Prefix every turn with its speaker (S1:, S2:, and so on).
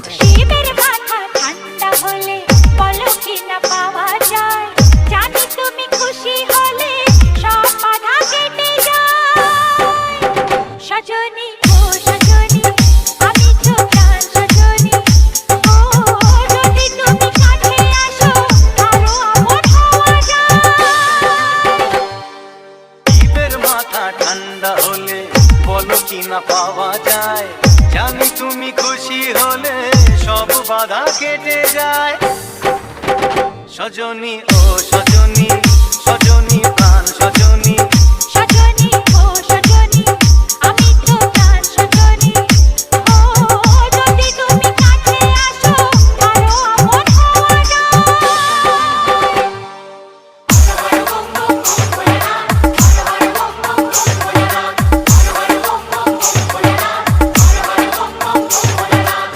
S1: শিবের মাথা ঠান্ডা হলে বলো কি না পাওয়া যায়, জানি তুমি খুশি হলে সব বাধা কেটে যায়। সজনী ও সজনী আমি তো প্রাণ সজনী, ও যদি তুমি কাছে আসো আরো আপন হওয়া যায়।
S2: শিবের মাথা ঠান্ডা হলে বলো কি না পাওয়া যায়, জানি তুমি খুশি হলে সব বাধা কেটে যায়। সজনী ও সজনী, সজনী প্রাণ সজনী।